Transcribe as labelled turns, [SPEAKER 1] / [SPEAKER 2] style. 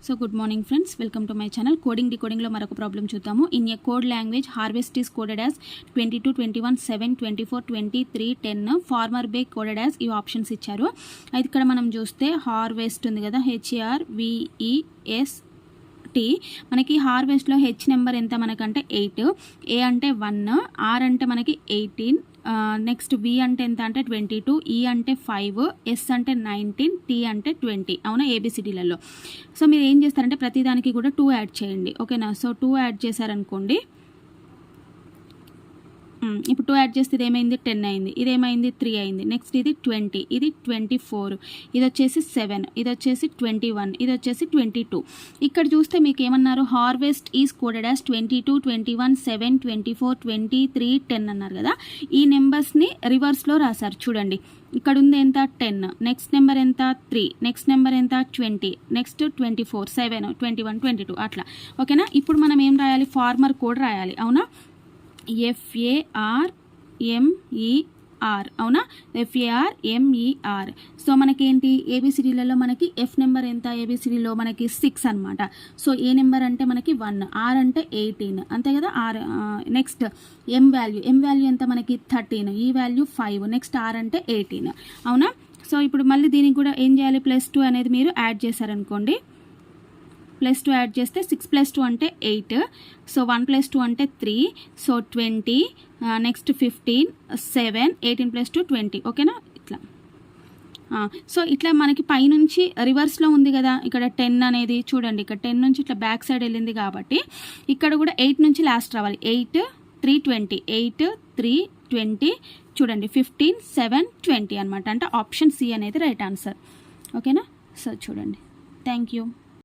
[SPEAKER 1] So good morning friends, welcome to my channel. Coding lo maroka problem chuddaamu. In a code language, harvest is coded as 22, 21, 7, 24, 23, 10. Farmer bay coded as ఈ options ఇచ్చారు. అయితే ఇక్కడ మనం చూస్తే harvest ఉంది కదా, HERVEST. మనకి హార్వెస్ట్లో H number ఎంత మనకంటే 8, ఏ అంటే 1, ఆర్ అంటే మనకి 18, నెక్స్ట్ వి అంటే ఎంత అంటే 22, ఈ అంటే 5, ఎస్ అంటే 19, టీ అంటే 20. అవునా, ఏబిసిడీలలో. సో మీరు ఏం చేస్తారంటే ప్రతిదానికి కూడా 2 యాడ్ చేయండి. ఓకేనా, సో 2 యాడ్ చేశారనుకోండి, ఇప్పుడు 2 యాడ్ చేస్తే ఇది ఏమైంది 10 అయింది, ఇది ఏమైంది 3 అయింది, నెక్స్ట్ ఇది 20, ఇది 24, ఇది వచ్చేసి 7, ఇది వచ్చేసి 21, ఇది వచ్చేసి 22. ఇక్కడ చూస్తే మీకు ఏమన్నారు, హార్వెస్ట్ ఈజ్ కోడెడ్ యాజ్ 22, 21, 7, 24, 23, 10 అన్నారు కదా. ఈ నెంబర్స్ని రివర్స్లో రాశారు చూడండి. ఇక్కడ ఉంది ఎంత 10, నెక్స్ట్ నెంబర్ ఎంత 3, నెక్స్ట్ నెంబర్ ఎంత 20, నెక్స్ట్ 24, 7, 21, 22 అట్లా. ఓకేనా, ఇప్పుడు మనం ఏం రాయాలి, ఫార్మర్ కోడ్ రాయాలి. అవునా, FARMER. అవునా, FARMER. సో మనకేంటి ఏబిసిడీలలో మనకి ఎఫ్ నెంబర్ ఎంత, ఏబిసిడీలో మనకి 6 అనమాట. సో ఏ నెంబర్ అంటే మనకి 1, ఆర్ అంటే 18 అంతే కదా. నెక్స్ట్ ఎం వాల్యూ ఎంత మనకి 13, ఈ వాల్యూ 5, నెక్స్ట్ ఆర్ అంటే 18. అవునా, సో ఇప్పుడు మళ్ళీ దీనికి కూడా ఏం చేయాలి, +2 అనేది మీరు యాడ్ చేశారనుకోండి. +2 యాడ్ చేస్తే 6 + 2 అంటే 8, సో 1 + 2 అంటే 3, సో 20, నెక్స్ట్ 15, 7, 18 + 2 20. ఓకేనా, ఇట్లా. సో ఇట్లా మనకి పైనుంచి రివర్స్లో ఉంది కదా, ఇక్కడ 10 అనేది చూడండి, ఇక్కడ 10 నుంచి ఇట్లా బ్యాక్ సైడ్ వెళ్ళింది కాబట్టి ఇక్కడ కూడా 8 నుంచి లాస్ట్ రావాలి. 8, 3, 20, 8, 3, 20 చూడండి, 15, 7, 20 అనమాట. అంటే ఆప్షన్ సి అనేది రైట్ ఆన్సర్. ఓకేనా, సో చూడండి. Thank you.